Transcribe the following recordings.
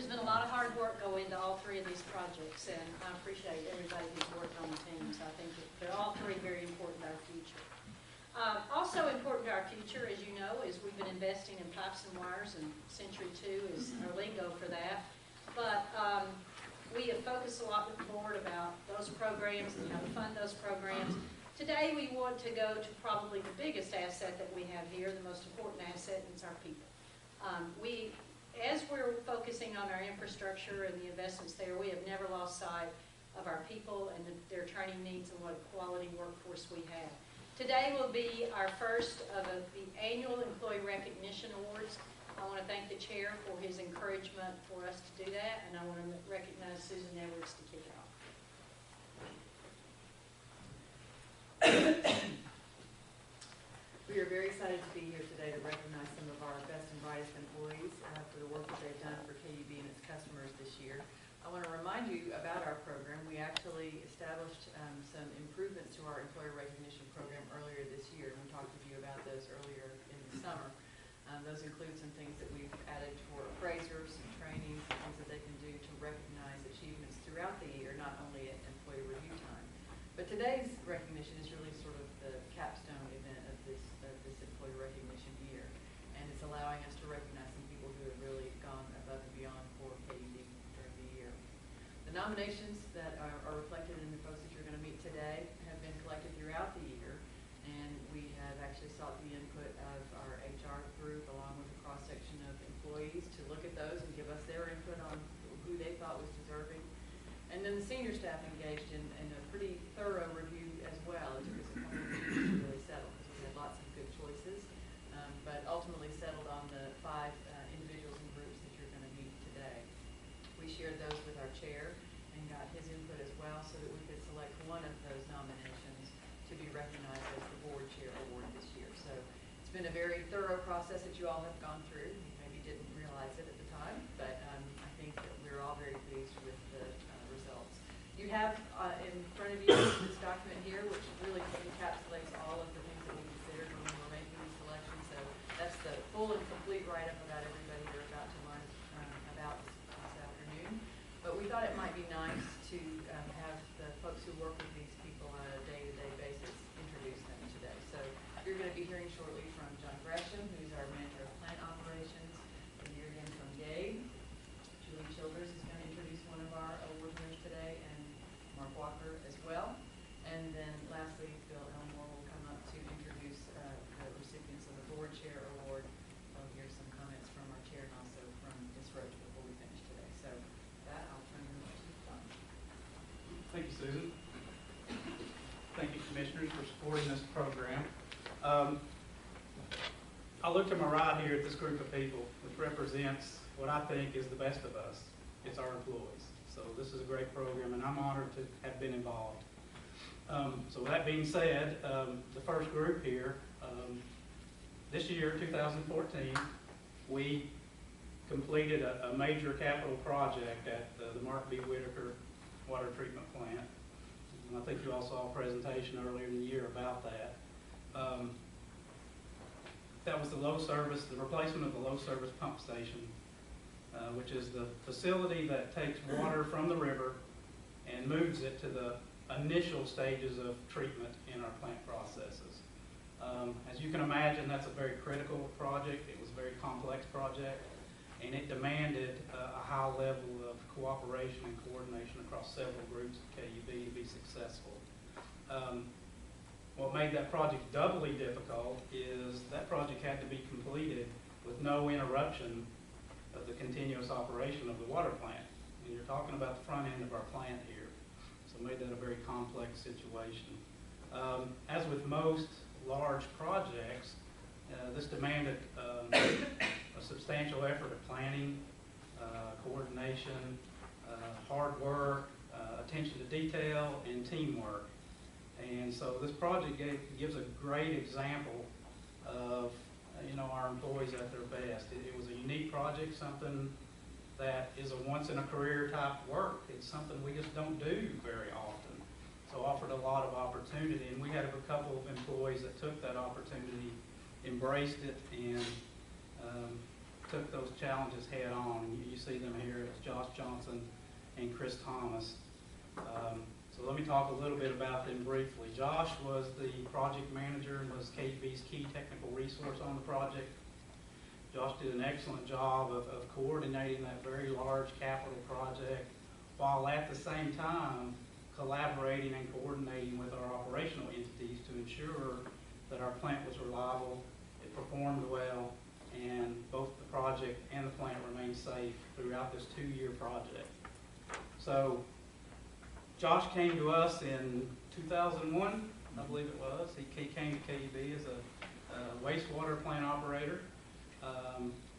been a lot of hard work go into all three of these projects, and I appreciate everybody who's worked on the teams. I think that they're all three very important to our future. Also important to our future, as you know, is we've been investing in pipes and wires, and Century 2 is our lingo for that. But we have focused a lot with the board about those programs and how to fund those programs. Today we want to go to probably the biggest asset that we have here, the most important asset, and it's our people. As we're focusing on our infrastructure and the investments there, we have never lost sight of our people and their training needs and what a quality workforce we have. Today will be our first of the annual Employee Recognition Awards. I want to thank the chair for his encouragement for us to do that, and I want to recognize Susan Edwards to kick it off. We are very excited to be here today to recognize some of our best and brightest employees for the work that they've done for KUB and its customers this year. I want to remind you about our program. We actually established some improvements to our employer recognition program earlier this year, and we talked with you about those earlier in the summer. Those include some things that we've added for appraisers, some trainings, and things that they can do to recognize achievements throughout the year, not only at employee review time. But today's recognition is really sort of the capstone event of this employee recognition year, and it's allowing us to recognize some people who have really gone above and beyond for KUB during the year. The nominations that are reflected in the folks that you're going to meet today have been collected throughout the year, and we have actually sought the input of our HR group along with a cross-section of employees to look at those and give us their input on who they thought was deserving. And then the senior staff engaged in a pretty thorough review as well. It took us a couple of weeks to really settle because we had lots of good choices, but ultimately settled on the 5 individuals and groups that you're going to meet today. We shared those with our chair and got his input as well so that we could select one of those nominations to be recognized as the board chair award this year. So it's been a very thorough process that you all have gone through. You maybe didn't realize it at the time, but I think that we're all very pleased with the results. You have in front of you this document here, which really encapsulates all of the things that we considered when we were making these selections. So that's the full and complete write-up about everybody you're about to learn about this afternoon. But we thought it might be nice to have the folks who work with these people on a day-to-day basis introduce them today. So you're going to be hearing shortly from John Gresham, who's our manager of plant operations. You'll hear again from Gabe. Julie Childers is going to introduce one of our award winners today, and Mark Walker as well. And then lastly, Bill Elmore will come up to introduce the recipients of the board chair award. We'll hear some comments from our chair and also from Ms. Roach before we finish today. So with that, I'll turn it over to John. Thank you, Susan. Thank you, commissioners, for supporting this program. I look to my right here at this group of people, which represents what I think is the best of us. It's our employees. So this is a great program, and I'm honored to have been involved. So with that being said, the first group here, this year, 2014, we completed a major capital project at the Mark B. Whitaker water treatment plant. And I think you all saw a presentation earlier in the year about that. That was the replacement of the low service pump station, which is the facility that takes water from the river and moves it to the initial stages of treatment in our plant processes. As you can imagine, that's a very critical project. It was a very complex project, and it demanded a high level of cooperation and coordination across several groups at KUB to be successful. What made that project doubly difficult is that project had to be completed with no interruption of the continuous operation of the water plant. And you're talking about the front end of our plant here. So it made that a very complex situation. As with most large projects, this demanded a substantial effort of planning, coordination, hard work, attention to detail, and teamwork. And so this project gives a great example of our employees at their best. It was a unique project, something that is a once-in-a-career type work. It's something we just don't do very often. So offered a lot of opportunity, and we had a couple of employees that took that opportunity, embraced it, and took those challenges head on. You see them here. It's Josh Johnson and Chris Thomas. So let me talk a little bit about them briefly. Josh was the project manager and was KUB's key technical resource on the project. Josh did an excellent job of coordinating that very large capital project, while at the same time collaborating and coordinating with our operational entities to ensure that our plant was reliable, it performed well, and both the project and the plant remained safe throughout this 2-year project. So Josh came to us in 2001, I believe it was. He came to KUB as a wastewater plant operator.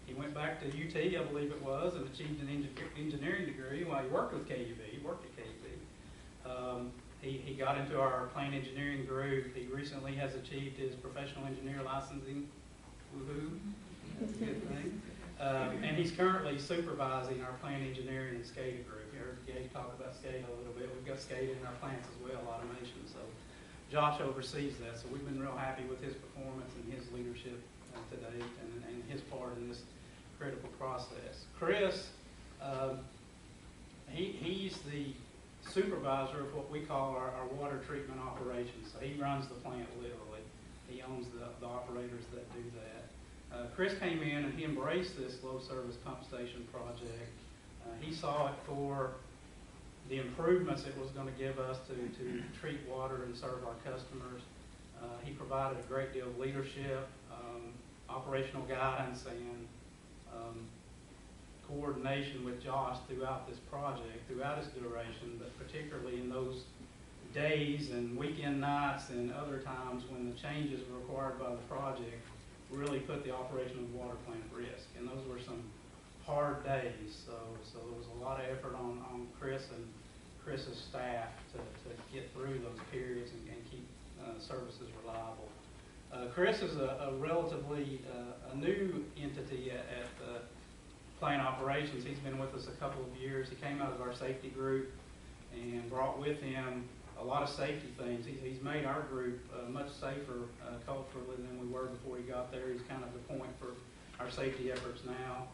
He went back to UT, I believe it was, and achieved an engineering degree while he worked with KUB. He worked at KUB. He got into our plant engineering group. He recently has achieved his professional engineer licensing. Woohoo! That's a good thing. And he's currently supervising our plant engineering and SCADA group. You heard Gabe talk about SCADA a little bit. We've got SCADA in our plants as well, automation. So Josh oversees that. So we've been real happy with his performance and his leadership to date and his part in this critical process. Chris, he's the supervisor of what we call our water treatment operations. So he runs the plant literally. He owns the operators that do that. Chris came in and he embraced this low service pump station project. He saw it for the improvements it was going to give us to treat water and serve our customers. He provided a great deal of leadership, operational guidance, and coordination with Josh throughout this project, throughout its duration, but particularly in those days and weekend nights and other times when the changes required by the project really put the operation of the water plant at risk. And those were some hard days, so there was a lot of effort on Chris and Chris's staff to get through those periods and keep services reliable. Chris is a relatively a new entity at plant operations. He's been with us a couple of years. He came out of our safety group and brought with him a lot of safety things. He's made our group much safer culturally than we were before he got there. He's kind of the point for our safety efforts now.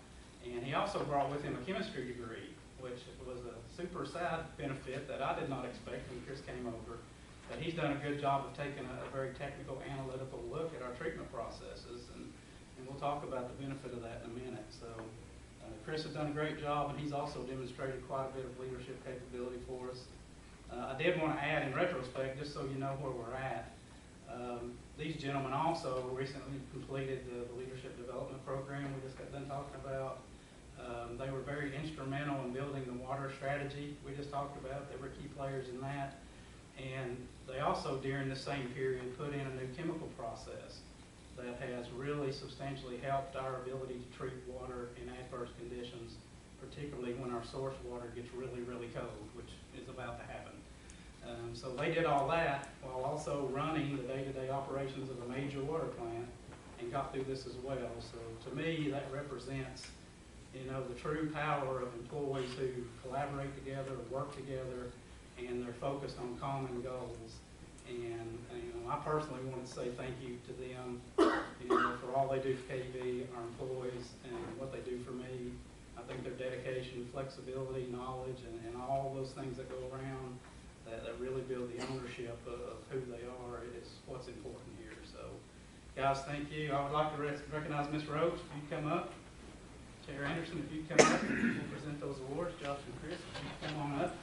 And he also brought with him a chemistry degree, which was a super side benefit that I did not expect when Chris came over. But he's done a good job of taking a very technical, analytical look at our treatment processes, and we'll talk about the benefit of that in a minute. So Chris has done a great job, and he's also demonstrated quite a bit of leadership capability for us. I did want to add in retrospect, just so you know where we're at, these gentlemen also recently completed the leadership development program we just got done talking about. They were very instrumental in building the water strategy we just talked about. They were key players in that. And they also, during the same period, put in a new chemical process that has really substantially helped our ability to treat water in adverse conditions, particularly when our source water gets really, really cold, which is about to happen. So they did all that while also running the day-to-day operations of a major water plant and got through this as well. So to me, that represents, you know, the true power of employees who collaborate together, work together, and they're focused on common goals. And you know, I personally want to say thank you to them, you know, for all they do for KUB, our employees, and what they do for me. I think their dedication, flexibility, knowledge, and all those things that go around that really build the ownership of who they are is what's important here. So, guys, thank you. I would like to recognize Ms. Roach. If you'd come up. Chair Anderson, if you'd come up, we'll present those awards. Josh and Chris, if you'd come on up.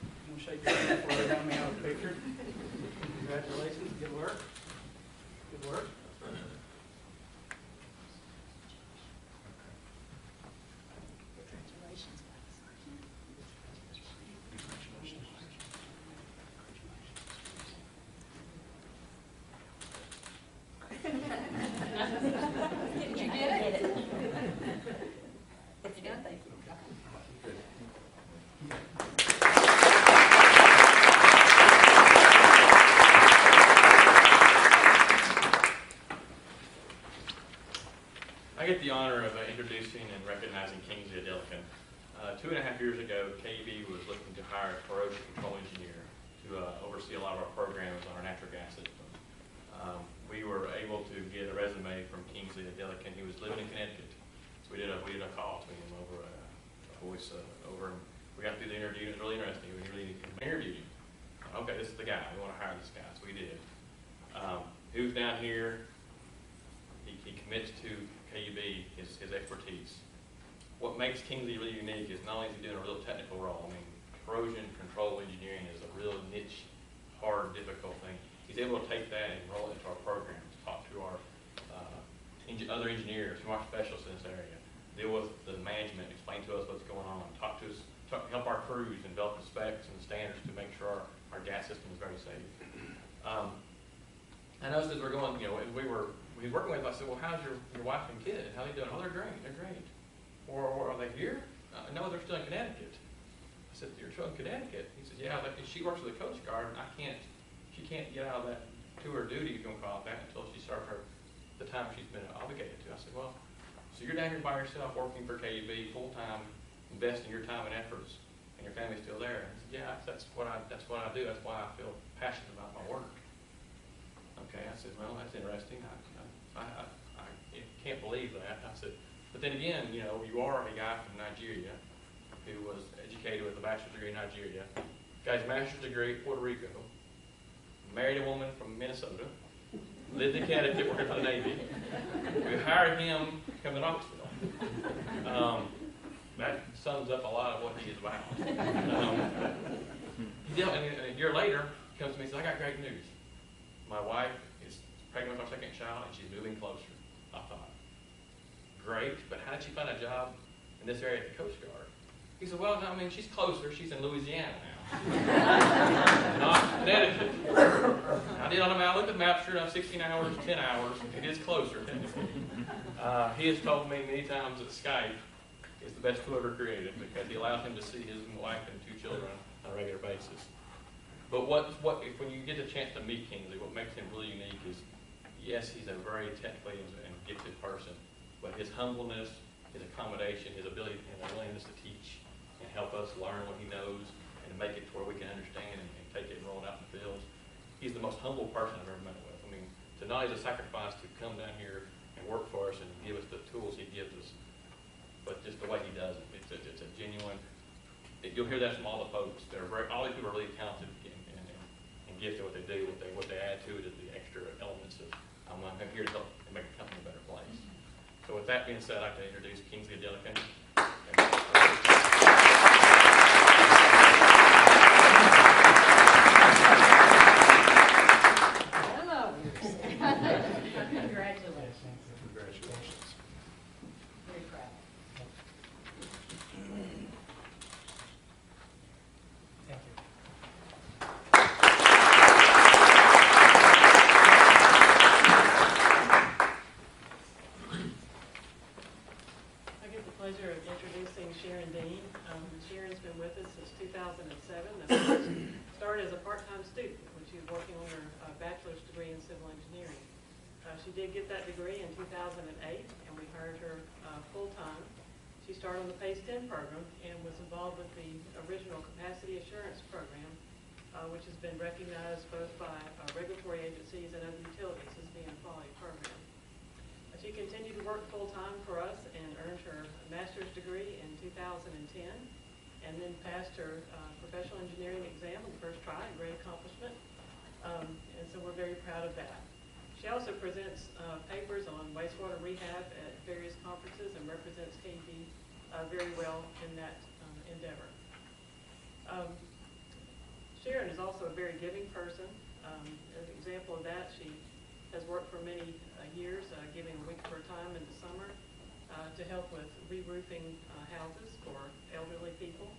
I'm going to shake your hand before they want me out of the picture. Congratulations. Good work. Good work. Did you get it? It's good, thank you. I get the honor of introducing and recognizing Kingsley Adelkin. 2.5 years ago, KUB was looking to hire a corrosion control engineer to oversee a lot of our programs on our natural gas system. We were able to get a resume from Kingsley Adelkin. He was living in Connecticut. forwarded a call to him over a voice over, and we got through the interview. It was really interesting. We really interviewed him. Okay, this is the guy. We want to hire this guy, so we did. He was down here. He commits to KUB, his expertise. What makes Kingsley really unique is not only is he doing a real technical role. I mean, corrosion control engineering is a real niche, hard, difficult thing. He's able to take that and roll it into our programs, talk to our other engineers, who are specialists in this area, deal with the management, explain to us what's going on, help our crews and develop the specs and the standards to make sure our gas system is very safe. I noticed as we're going, we were working with him, I said, well, how's your wife and kid? How are they doing? Oh, they're great. Or are they here? No, they're still in Connecticut. I said, you're still in Connecticut? He said, yeah, she works for the Coast Guard, and she can't get out of that tour duty, if you want to call it that, until she starts the time she's been obligated to. I said, well, so you're down here by yourself working for KUB full-time, investing your time and efforts, and your family's still there? And he said, yeah, that's what I do. That's why I feel passionate about my work. Okay, I said, well, that's interesting. I can't believe that. I said, but then again, you are a guy from Nigeria who was educated with a bachelor's degree in Nigeria, got his master's degree at Puerto Rico, married a woman from Minnesota, lived in Connecticut working for the Navy. We hired him to come to Knoxville. That sums up a lot of what he is about. And a year later, he comes to me and says, I got great news. My wife is pregnant with our second child, and she's moving closer. I thought, great, but how did she find a job in this area at the Coast Guard? He said, well, I mean, she's closer. She's in Louisiana now, not Connecticut. I looked at the map, sure enough, 16 hours, 10 hours. It is closer, technically. He has told me many times that Skype is the best tool ever created because he allows him to see his wife and 2 children on a regular basis. But when you get a chance to meet Kingsley, what makes him really unique is, yes, he's a very technically and gifted person, but his humbleness, his accommodation, his ability and willingness to teach and help us learn what he knows and to make it to where we can understand and take it and roll it out in the fields. He's the most humble person I've ever met with. I mean, to not only is a sacrifice to come down here and work for us and give us the tools he gives us, but just the way he does it. It's a genuine. You'll hear that from all the folks. All these people are really talented and gifted at what they do. What they add to it is the extra elements of I'm here to help and make the company a better place. So with that being said, I'd like to introduce Kingsley Delican. Hello. Congratulations. Congratulations. Very proud. Thank you. I get the pleasure of introducing Sharon Dean. Sharon's been with us since 2007. Started as a part-time student when she was working on her bachelor's degree in civil engineering. She did get that degree in 2008, and we hired her full-time. She started on the PACE 10 program and was involved with the original Capacity Assurance Program, which has been recognized both by regulatory agencies and other utilities as being a quality program. She continued to work full-time for us and earned her master's degree in 2010 and then passed her professional engineering exam on the first try, a great accomplishment. And so we're very proud of that. She also presents papers on wastewater rehab at various conferences and represents KUB very well in that endeavor. Sharon is also a very giving person. An example of that, she has worked for many years, giving a week of her time in the summer to help with re-roofing houses for elderly people.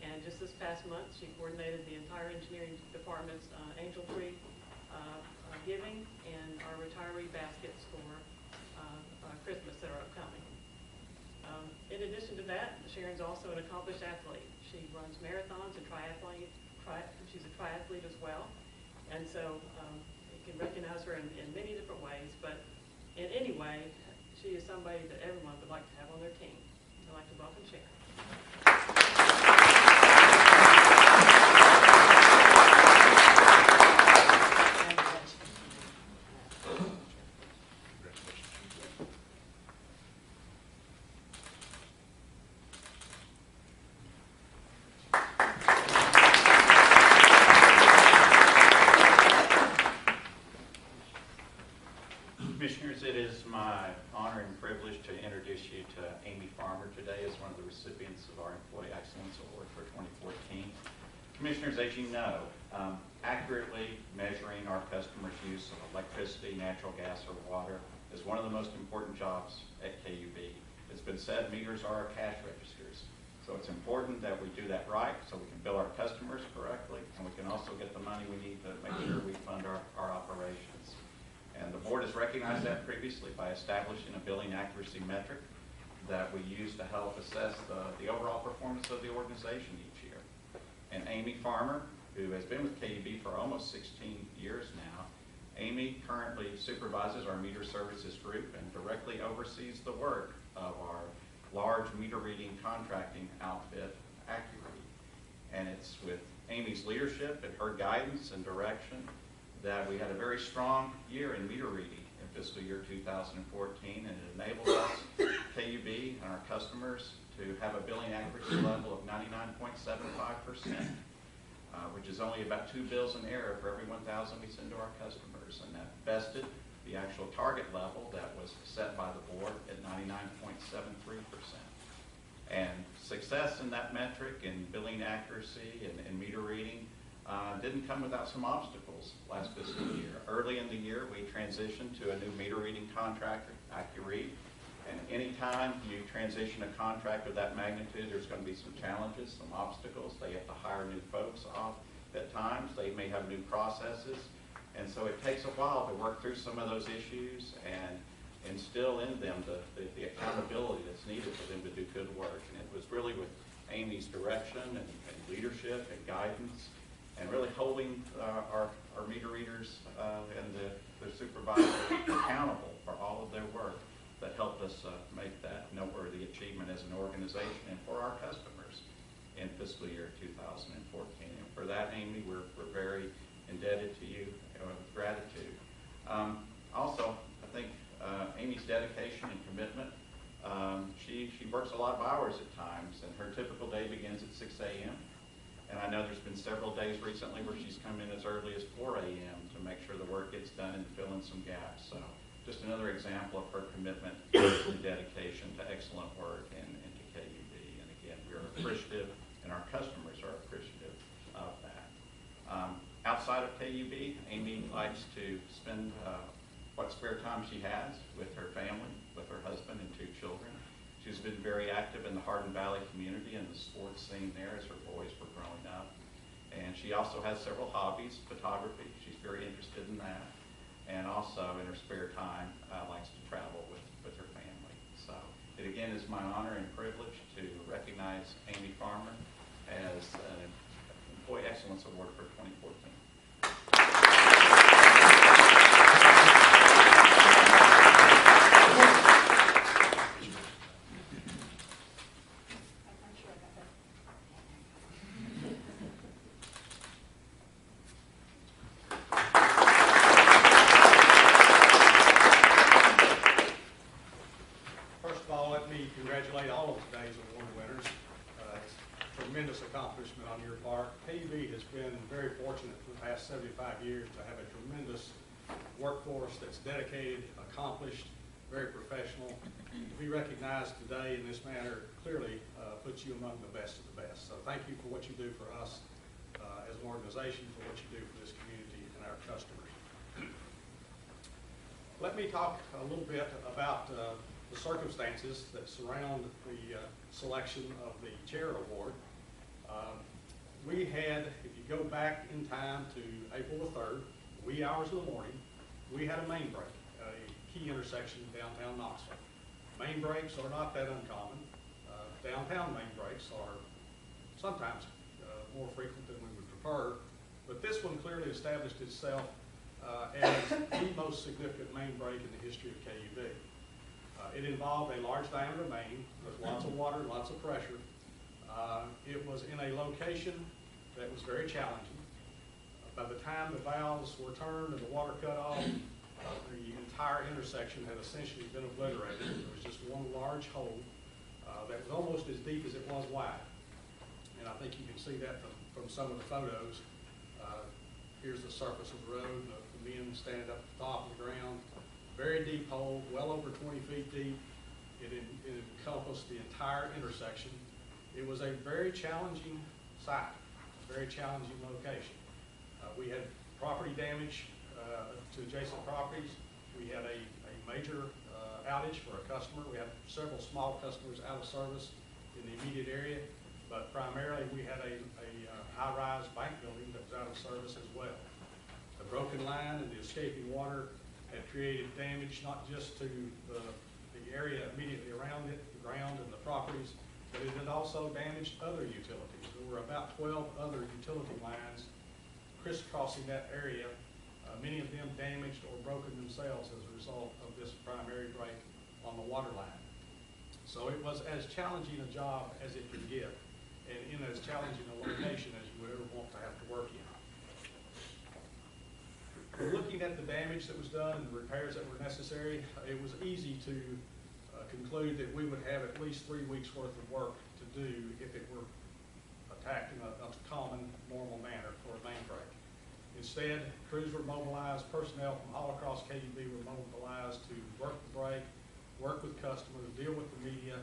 And just this past month, she coordinated the entire engineering department's angel tree giving and our retiree baskets for Christmas that are upcoming. In addition to that, Sharon's also an accomplished athlete. She runs marathons and she's a triathlete as well. And so you can recognize her in many different ways, but in any way, she is somebody that everyone would like to have on their team. I'd like to welcome Sharon. introduce you to Amy Farmer today as one of the recipients of our Employee Excellence Award for 2014. Commissioners, as you know, accurately measuring our customers' use of electricity, natural gas, or water is one of the most important jobs at KUB. It's been said meters are our cash registers. So it's important that we do that right so we can bill our customers correctly, and we can also get the money we need to make sure we fund our operations. And the board has recognized that previously by establishing a billing accuracy metric that we use to help assess the overall performance of the organization each year. And Amy Farmer, who has been with KUB for almost 16 years now, Amy currently supervises our meter services group and directly oversees the work of our large meter reading contracting outfit, AccuRead. And it's with Amy's leadership and her guidance and direction that we had a very strong year in meter reading in fiscal year 2014, and it enabled us, KUB and our customers, to have a billing accuracy level of 99.75%, which is only about 2 bills in error for every 1,000 we send to our customers, and that bested the actual target level that was set by the board at 99.73%. And success in that metric in billing accuracy and meter reading didn't come without some obstacles last fiscal year. Early in the year, we transitioned to a new meter reading contractor, AccuRead. And anytime you transition a contract of that magnitude, there's going to be some challenges, some obstacles. They have to hire new folks off at times. They may have new processes. And so it takes a while to work through some of those issues and instill in them the accountability that's needed for them to do good work. And it was really with Amy's direction and leadership and guidance and really holding our meter readers and the supervisors accountable for all of their work that helped us make that noteworthy achievement as an organization and for our customers in fiscal year 2014. And for that, Amy, we're very indebted to you with gratitude. Also, I think Amy's dedication and commitment, she works a lot of hours at times, and her typical day begins at 6 a.m. And I know there's been several days recently where she's come in as early as 4 a.m. to make sure the work gets done and fill in some gaps. So just another example of her commitment and dedication to excellent work and to KUB. And again, we're appreciative, and our customers are appreciative of that. Outside of KUB, Amy likes to spend what spare time she has with her family, with her husband and 2 children. She's been very active in the Hardin Valley community and the sports scene there as her boys were growing up. And she also has several hobbies, photography. She's very interested in that. And also in her spare time, likes to travel with her family. So it again is my honor and privilege to recognize Amy Farmer as an Employee Excellence Award for 2014. Congratulate all of today's award winners. It's a tremendous accomplishment on your part. KUB has been very fortunate for the past 75 years to have a tremendous workforce that's dedicated, accomplished, very professional. To be recognized today in this manner clearly puts you among the best of the best. So thank you for what you do for us as an organization, for what you do for this community and our customers. Let me talk a little bit about the circumstances that surround the selection of the chair award. We had, if you go back in time to April the 3rd, wee hours of the morning, we had a main break at a key intersection in downtown Knoxville. Main breaks are not that uncommon. Downtown main breaks are sometimes more frequent than we would prefer, but this one clearly established itself as the most significant main break in the history of KUB. It involved a large diameter main with lots of water, lots of pressure. It was in a location that was very challenging. By the time the valves were turned and the water cut off, the entire intersection had essentially been obliterated. There was just one large hole that was almost as deep as it was wide. And I think you can see that from some of the photos. Here's the surface of the road, the men standing up at the top of the ground. Very deep hole, well over 20 feet deep. It encompassed the entire intersection. It was a very challenging site, very challenging location. We had property damage to adjacent properties. We had a major outage for a customer. We had several small customers out of service in the immediate area, but primarily we had a high-rise bank building that was out of service as well. The broken line and the escaping water had created damage not just to the area immediately around it, the ground and the properties, but it had also damaged other utilities. There were about 12 other utility lines crisscrossing that area, many of them damaged or broken themselves as a result of this primary break on the water line. So it was as challenging a job as it could get, and in as challenging a location as you would ever want to have to work in. Looking at the damage that was done and the repairs that were necessary, it was easy to conclude that we would have at least 3 weeks worth of work to do if it were attacked in a common, normal manner for a main break. Instead, crews were mobilized, personnel from all across KUB were mobilized to work the break, work with customers, deal with the media,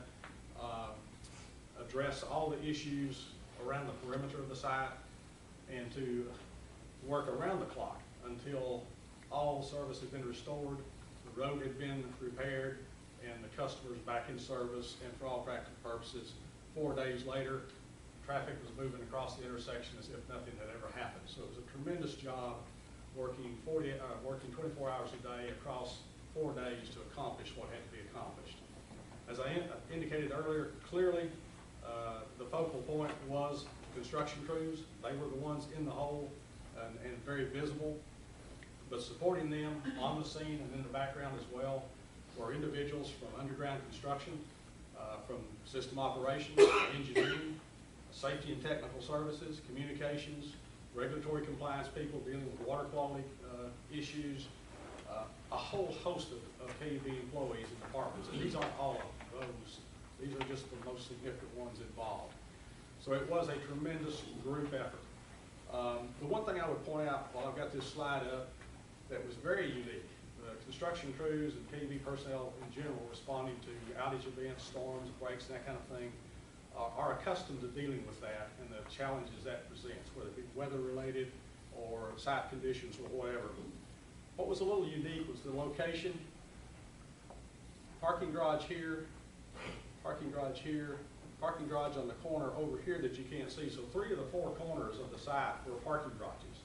address all the issues around the perimeter of the site, and to work around the clock until all service had been restored, the road had been repaired, and the customers back in service. And for all practical purposes, 4 days later, traffic was moving across the intersection as if nothing had ever happened. So it was a tremendous job working 24 hours a day across 4 days to accomplish what had to be accomplished. As I indicated earlier, clearly the focal point was construction crews. They were the ones in the hole and very visible. But supporting them on the scene and in the background as well were individuals from underground construction, from system operations, engineering, safety and technical services, communications, regulatory compliance people dealing with water quality issues, a whole host of KUB employees and departments. And these aren't all of those. These are just the most significant ones involved. So it was a tremendous group effort. The one thing I would point out while I've got this slide up that was very unique, the construction crews and KUB personnel in general responding to outage events, storms, breaks, and that kind of thing, are accustomed to dealing with that and the challenges that presents, whether it be weather-related or site conditions or whatever. What was a little unique was the location. Parking garage here, parking garage here, parking garage on the corner over here that you can't see. So 3 of the 4 corners of the site were parking garages.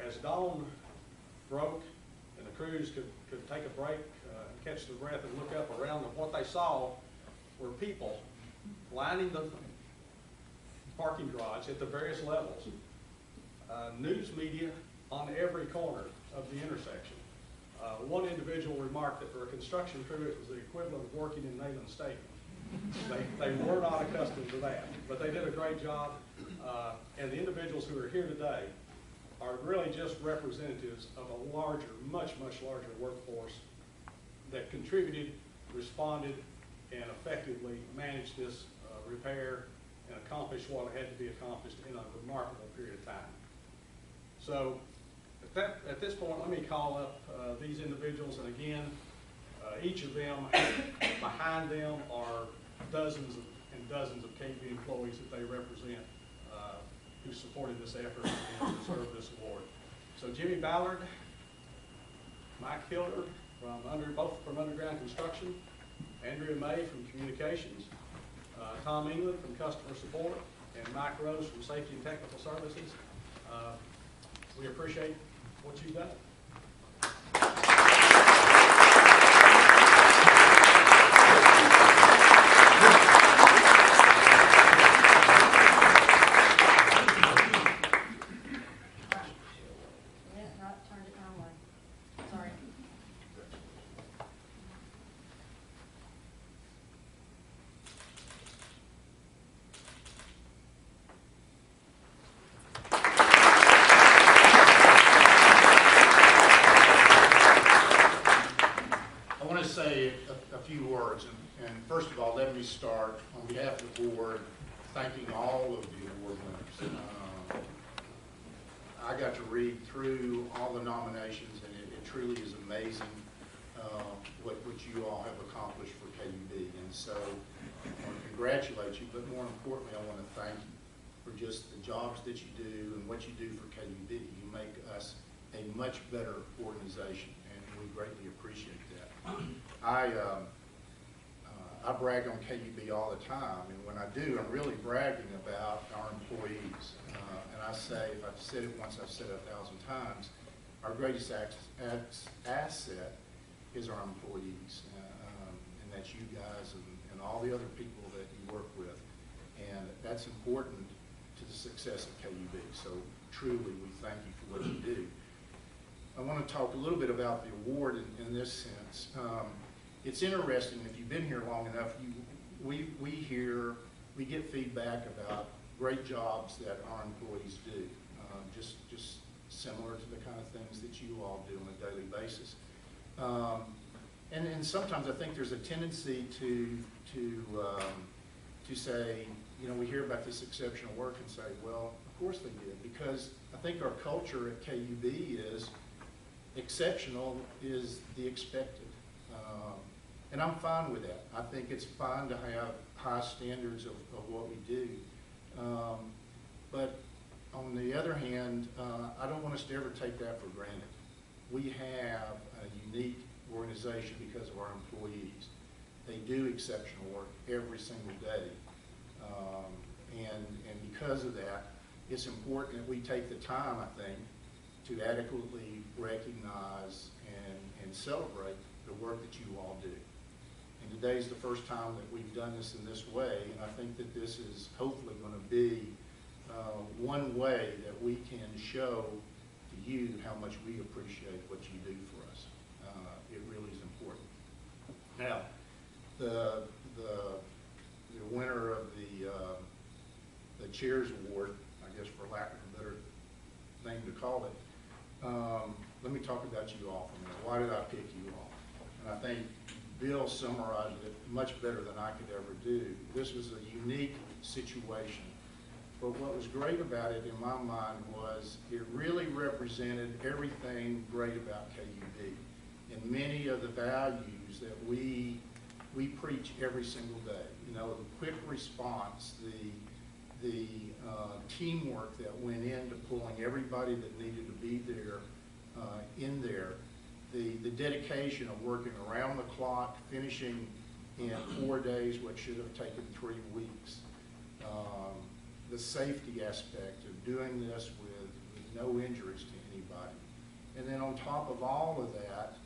As dawn broke and the crews could take a break and catch their breath and look up around them, what they saw were people lining the parking garage at the various levels. News media on every corner of the intersection. One individual remarked that for a construction crew, it was the equivalent of working in Neyland Stadium. They were not accustomed to that, but they did a great job. And the individuals who are here today are really just representatives of a larger, much, much larger workforce that contributed, responded, and effectively managed this repair and accomplished what had to be accomplished in a remarkable period of time. So at this point, let me call up these individuals, and again, each of them, behind them are dozens and dozens of KUB employees that they represent who supported this effort and deserve this award. So Jimmy Ballard, Mike Hilder, both from underground construction, Andrea May from communications, Tom England from customer support, and Mike Rose from safety and technical services. We appreciate what you've done. Say a few words, and first of all, let me start on behalf of the board thanking all of the award winners. I got to read through all the nominations, and it truly is amazing what you all have accomplished for KUB. so I want to congratulate you, but more importantly, I want to thank you for just the jobs that you do and what you do for KUB. You make us a much better organization, and we greatly appreciate that. I brag on KUB all the time, and when I do, I'm really bragging about our employees. And I say, if I've said it once, I've said it 1,000 times, our greatest asset is our employees, and that's you guys and all the other people that you work with. And that's important to the success of KUB. So truly, we thank you for what you do. I want to talk a little bit about the award in this sense. It's interesting, if you've been here long enough, we get feedback about great jobs that our employees do, just similar to the kind of things that you all do on a daily basis. And sometimes I think there's a tendency to say, you know, we hear about this exceptional work and say, well, of course they did, because I think our culture at KUB is exceptional is the expected. And I'm fine with that. I think it's fine to have high standards of what we do. But on the other hand, I don't want us to ever take that for granted. We have a unique organization because of our employees. They do exceptional work every single day. And because of that, it's important that we take the time, I think, to adequately recognize and celebrate the work that you all do. And today's the first time that we've done this in this way, and I think that this is hopefully going to be one way that we can show to you how much we appreciate what you do for us. It really is important. Now, the winner of the Chairs Award, I guess for lack of a better name to call it, let me talk about you all for a minute. Why did I pick you all? And I think Bill summarized it much better than I could ever do. This was a unique situation. But what was great about it in my mind was it really represented everything great about KUB and many of the values that we preach every single day. You know, the quick response, the teamwork that went into pulling everybody that needed to be there in there, the dedication of working around the clock, finishing in 4 days what should have taken 3 weeks. The safety aspect of doing this with no injuries to anybody. And then on top of all of that,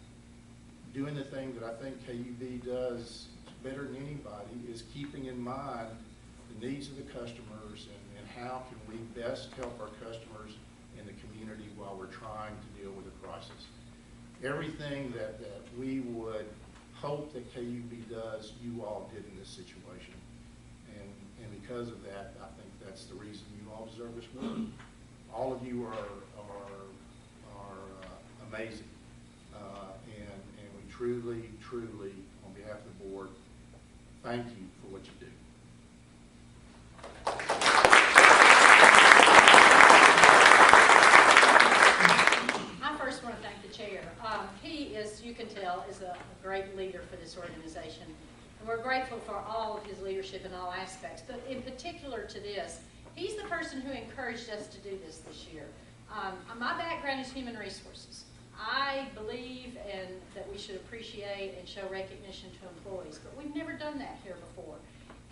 doing the thing that I think KUB does better than anybody is keeping in mind the needs of the customers and how can we best help our customers in the community while we're trying to deal with a crisis. Everything that we would hope that KUB does, you all did in this situation. And because of that, I think that's the reason you all deserve this work. All of you are amazing. And we truly, truly, on behalf of the board, thank you for what you do. I first want to thank the chair. He is, you can tell, is a great leader for this organization. And we're grateful for all of his leadership in all aspects. But in particular to this, he's the person who encouraged us to do this year. My background is human resources. I believe that we should appreciate and show recognition to employees, but we've never done that here before.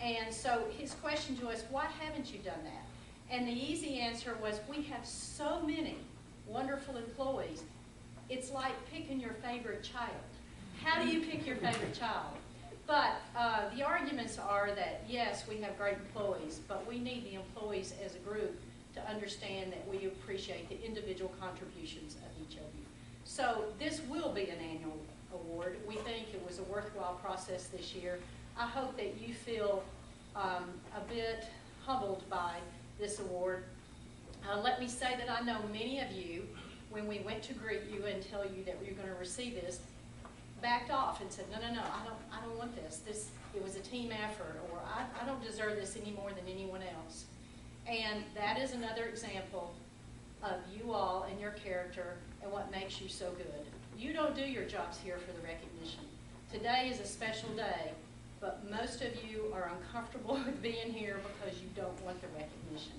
And so his question to us, why haven't you done that? And the easy answer was, we have so many wonderful employees. It's like picking your favorite child. How do you pick your favorite child? But the arguments are that, yes, we have great employees, but we need the employees as a group to understand that we appreciate the individual contributions of each of you. So this will be an annual award. We think it was a worthwhile process this year. I hope that you feel a bit humbled by this award. Let me say that I know many of you, when we went to greet you and tell you that we were going to receive this, backed off and said, no, I don't want this. It was a team effort, or I don't deserve this any more than anyone else. And that is another example of you all and your character and what makes you so good. You don't do your jobs here for the recognition. Today is a special day, but most of uncomfortable with being here because you don't want the recognition.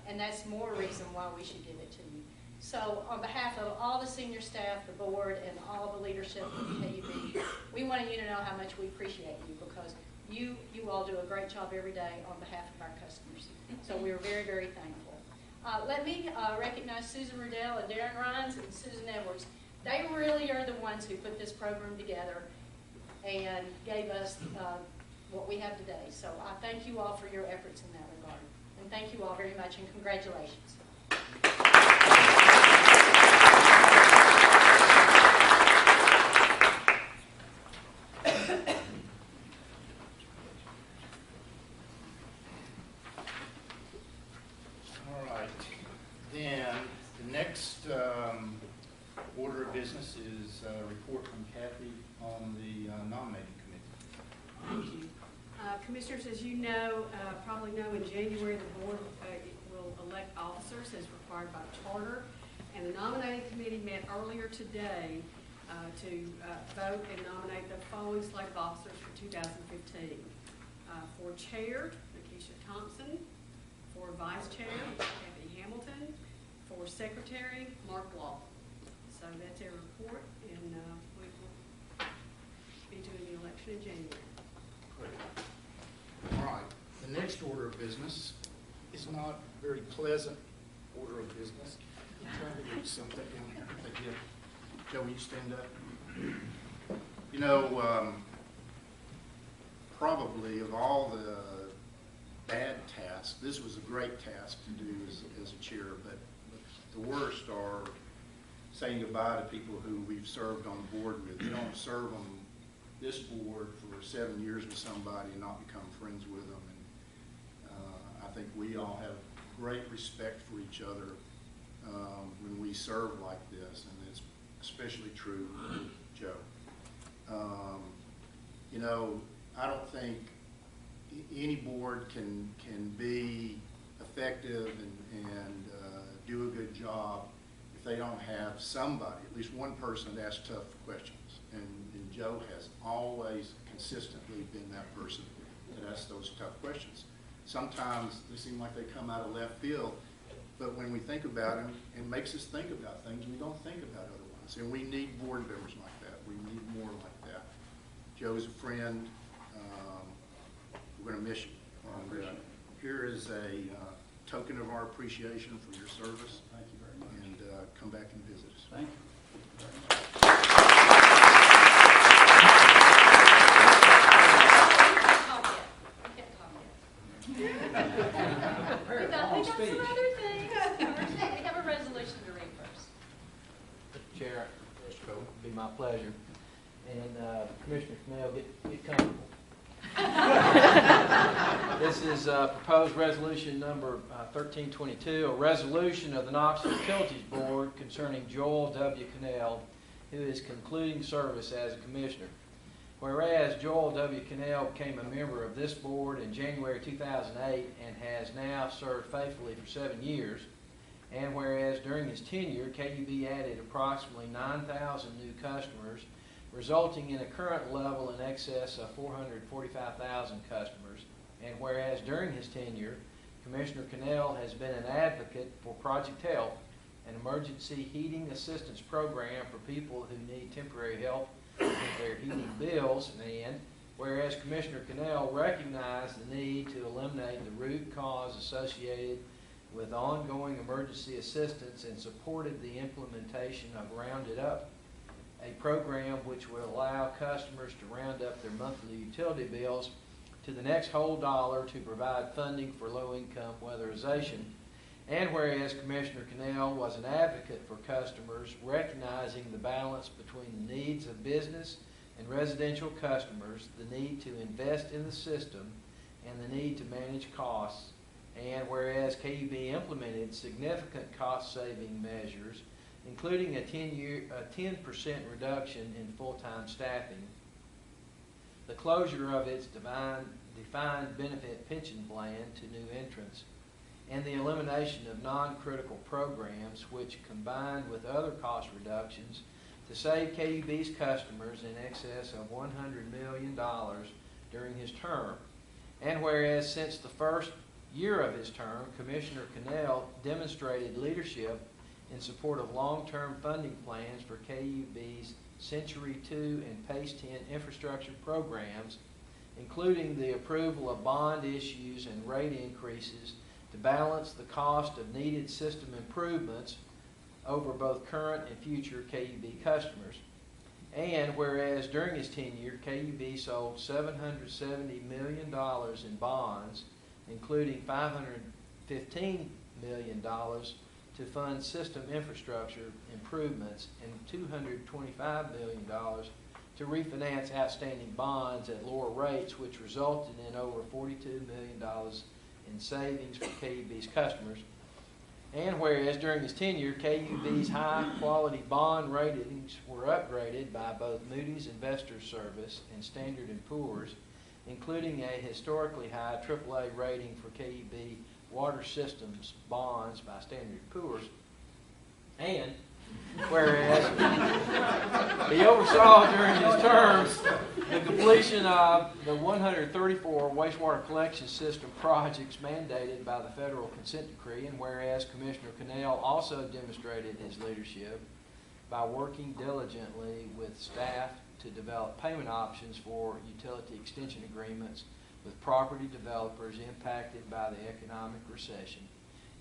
And that's more reason why we should give it to you. So on behalf of all the senior staff, the board, and all the leadership of KUB, we want you to know how much we appreciate you, because you all do a great job every day on behalf of our customers. So we're very, very thankful. Let me recognize Susan Riddell and Darren Rhines and Susan Edwards. They really are the ones who put this program together and gave us what we have today. So I thank you all for your efforts in that regard. And thank you all very much, and congratulations. All right, then the next order of business is a report from Kathy on the nominating committee. Thank you. Commissioners, as you know, probably know, in January, the board will elect officers as required by charter. And the nominating committee met earlier today to vote and nominate the following slate of officers for 2015. For chair, Lakeisha Thompson. For vice chair, Kathy Hamilton. For secretary, Mark Law. So that's our report, and we will be doing the election in January. Great. All right, the next order of business is not a very pleasant order of business. I'm trying to get something down here. Thank you. Joe, will you stand up? You know, probably of all the bad tasks, this was a great task to do as a chair, but the worst are saying goodbye to people who we've served on the board with. You don't serve on this board for 7 years with somebody and not become friends with them. And I think we all have great respect for each other when we serve like this, and it's especially true with Joe. You know, I don't think any board can be effective and do a good job if they don't have somebody, at least one person, that asks tough questions. And Joe has always consistently been that person that asks those tough questions. Sometimes they seem like they come out of left field, but when we think about them, it makes us think about things we don't think about otherwise. And we need board members like that. We need more like that. Joe's a friend. We're going to miss you. And, here is a token of our appreciation for your service. Thank you very much. And come back and visit us. Thank you. We got some other things. We have a resolution to read first. Mr. Chair, it'll be my pleasure. And Commissioner Cannell, get comfortable. This is proposed resolution number 1322, a resolution of the Knoxville Utilities Board concerning Joel W. Cannell, who is concluding service as a commissioner. Whereas Joel W. Cannell became a member of this board in January 2008 and has now served faithfully for 7 years, and whereas during his tenure, KUB added approximately 9,000 new customers, resulting in a current level in excess of 445,000 customers, and whereas during his tenure, Commissioner Cannell has been an advocate for Project Help, an emergency heating assistance program for people who need temporary help with their heating bills, and whereas Commissioner Cannell recognized the need to eliminate the root cause associated with ongoing emergency assistance and supported the implementation of Rounded Up, a program which will allow customers to round up their monthly utility bills to the next whole dollar to provide funding for low-income weatherization. And whereas Commissioner Cannell was an advocate for customers, recognizing the balance between the needs of business and residential customers, the need to invest in the system, and the need to manage costs, and whereas KUB implemented significant cost-saving measures, including a 10% reduction in full-time staffing, the closure of its defined benefit pension plan to new entrants, and the elimination of non-critical programs which, combined with other cost reductions, to save KUB's customers in excess of $100 million during his term. And whereas since the first year of his term, Commissioner Cannell demonstrated leadership in support of long-term funding plans for KUB's Century 2 and PACE 10 infrastructure programs, including the approval of bond issues and rate increases to balance the cost of needed system improvements over both current and future KUB customers. And whereas during his tenure, KUB sold $770 million in bonds, including $515 million to fund system infrastructure improvements and $225 million to refinance outstanding bonds at lower rates, which resulted in over $42 million in savings for KUB's customers. And whereas during his tenure, KUB's high-quality bond ratings were upgraded by both Moody's Investors Service and Standard & Poor's, including a historically high AAA rating for KUB water systems bonds by Standard & Poor's. And whereas he oversaw during his term the completion of the 134 wastewater collection system projects mandated by the federal consent decree, and whereas Commissioner Cannell also demonstrated his leadership by working diligently with staff to develop payment options for utility extension agreements with property developers impacted by the economic recession.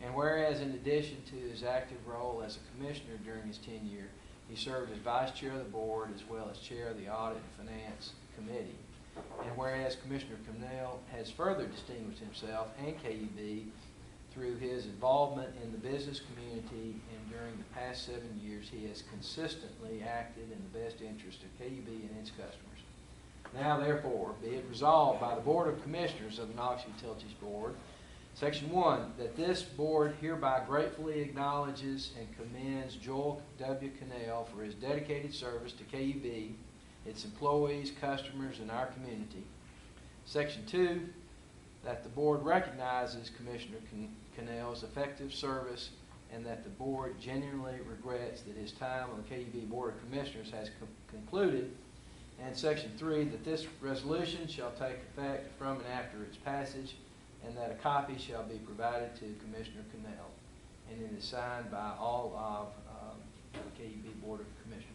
And whereas in addition to his active role as a commissioner during his tenure, he served as vice chair of the board as well as chair of the Audit and Finance Committee. And whereas Commissioner Cannell has further distinguished himself and KUB through his involvement in the business community, and during the past 7 years he has consistently acted in the best interest of KUB and its customers. Now therefore, be it resolved by the Board of Commissioners of the Knox Utilities Board, Section 1, that this board hereby gratefully acknowledges and commends Joel W. Cannell for his dedicated service to KUB, its employees, customers, and our community. Section 2, that the board recognizes Commissioner Cannell's effective service and that the board genuinely regrets that his time on the KUB Board of Commissioners has concluded. And Section 3, that this resolution shall take effect from and after its passage, and that a copy shall be provided to Commissioner Cannell. And it is signed by all of the KUB Board of Commissioners.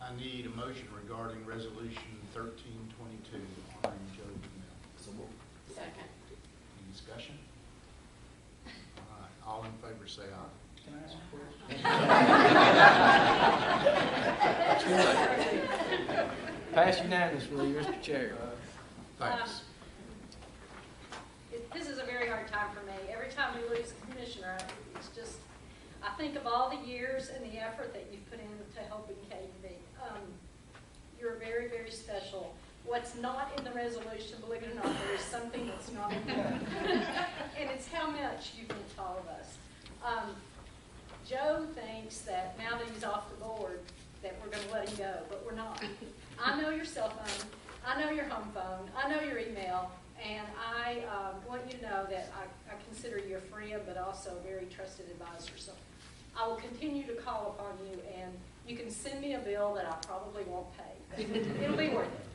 I need a motion regarding Resolution 1322 honoring Joe Cannell. Second. Any discussion? All right, all in favor say aye. Can I ask a question? Pass unanimously, Mr. Chair. Thanks. This is a very hard time for me. Every time we lose a commissioner, it's just, I think of all the years and the effort that you've put into helping KUB. You're very, very special. What's not in the resolution, believe it or not, there is something that's not in there. And it's how much you mean to all of us. Joe thinks that now that he's off the board, that we're going to let him go, but we're not. I know your cell phone. I know your home phone. I know your email. And I want you to know that I consider you a friend, but also a very trusted advisor. So I will continue to call upon you, and you can send me a bill that I probably won't pay. It'll be worth it.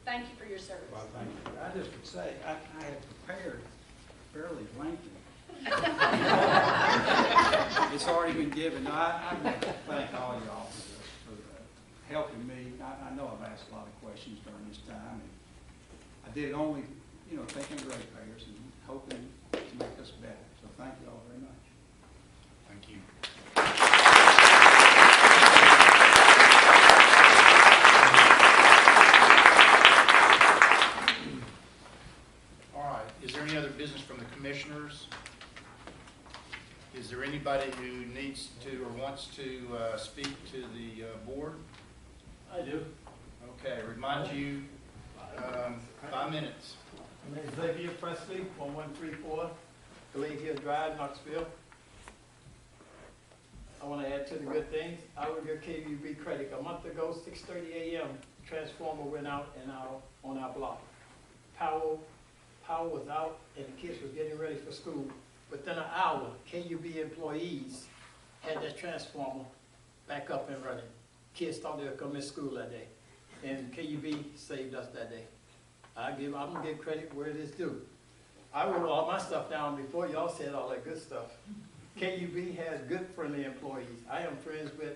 Thank you for your service. Well, thank you. I just would say, I had prepared fairly lengthy. It's already been given. I want to thank all y'all for helping me. I know I've asked a lot of questions during this time, and I did it only, thinking of ratepayers and hoping to make us better. So thank you all very much. Thank you. All right, is there any other business from the commissioners? Is there anybody who needs to or wants to speak to the board? I do. Okay, remind you, 5 minutes. My name is Xavier Presley, 1134 Glade Hill Drive, Knoxville. I want to add to the good things. I will give KUB credit. A month ago, 6:30 a.m., transformer went out on our block. Power was out and the kids were getting ready for school. Within an hour, KUB employees had that transformer back up and running. Kids thought they would come to school that day. And KUB saved us that day. I'm gonna give credit where it is due. I wrote all my stuff down before y'all said all that good stuff. KUB has good friendly employees. I am friends with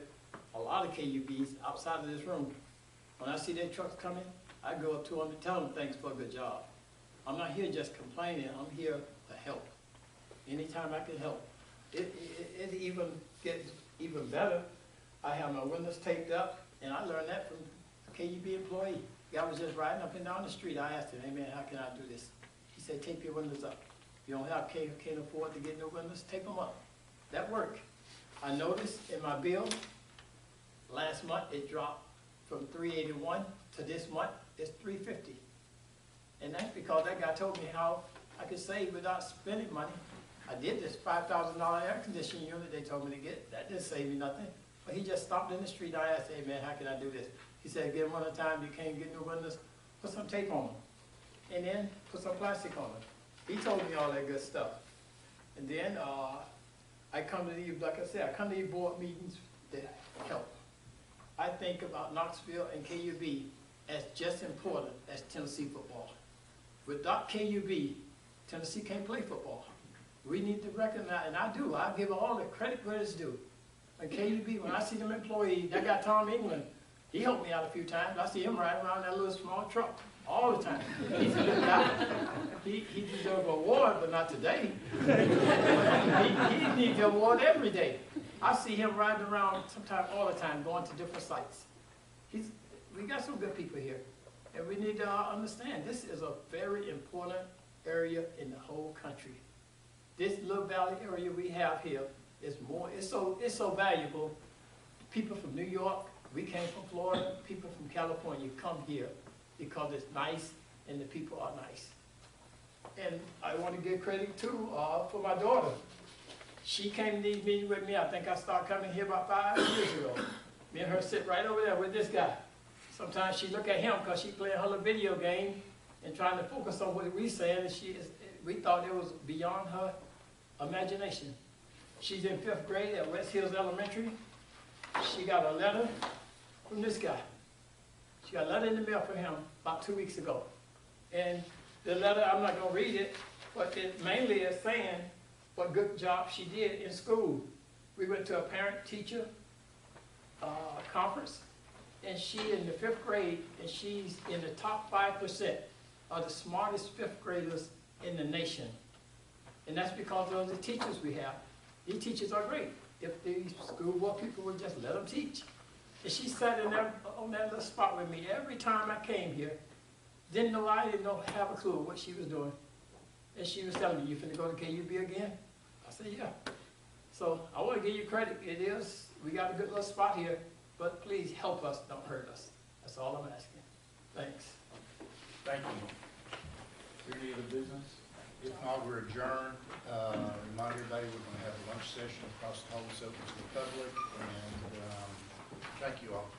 a lot of KUBs outside of this room. When I see their trucks coming, I go up to them and tell them thanks for a good job. I'm not here just complaining, I'm here to help. Anytime I can help. It even gets even better. I have my windows taped up, and I learned that from a KUB employee. Guy was just riding up and down the street. I asked him, hey man, how can I do this? He said, tape your windows up. You don't have, can't afford to get new windows, tape them up. That worked. I noticed in my bill, last month it dropped from $381 to this month, it's $350. And that's because that guy told me how I could save without spending money. I did this $5,000 air conditioning unit they told me to get. That didn't save me nothing. But he just stopped in the street. I asked, hey man, how can I do this? He said, give them one at a time. You can't get new windows. Put some tape on them. And then put some plastic on them. He told me all that good stuff. And then I come to these, like I said, I come to these board meetings that help. I think about Knoxville and KUB as just important as Tennessee football. Without KUB, Tennessee can't play football. We need to recognize, and I do, I give all the credit where it's due. And KUB, when I see them employees, that guy Tom England, he helped me out a few times. I see him riding around that little small truck all the time. He's a good guy. He deserves an award, but not today. he needs an award every day. I see him riding around sometimes all the time, going to different sites. We got some good people here. And we need to understand, this is a very important area in the whole country. This little valley area we have here is more, it's so valuable. People from New York, we came from Florida, people from California come here because it's nice and the people are nice. And I want to give credit too for my daughter. She came to these meetings with me. I think I started coming here about 5 years ago. Me and her sit right over there with this guy. Sometimes she look at him because she playing her little video game and trying to focus on what we saying, and we thought it was beyond her imagination. She's in 5th grade at West Hills Elementary. She got a letter from this guy. She got a letter in the mail from him about 2 weeks ago. And the letter, I'm not going to read it, but it mainly is saying what good job she did in school. We went to a parent-teacher conference, and she in the 5th grade, and she's in the top 5% of the smartest 5th graders in the nation. And that's because of the teachers we have. These teachers are great. If the school board people would just let them teach. And she sat in there on that little spot with me every time I came here. I didn't have a clue what she was doing. And she was telling me, you finna go to KUB again? I said, yeah. So I want to give you credit. We got a good little spot here, but please help us, don't hurt us. That's all I'm asking. Thanks. Thank you. Any other business? If not, we're adjourned. Remind everybody we're going to have a lunch session across the hall that's open to the public. And thank you all.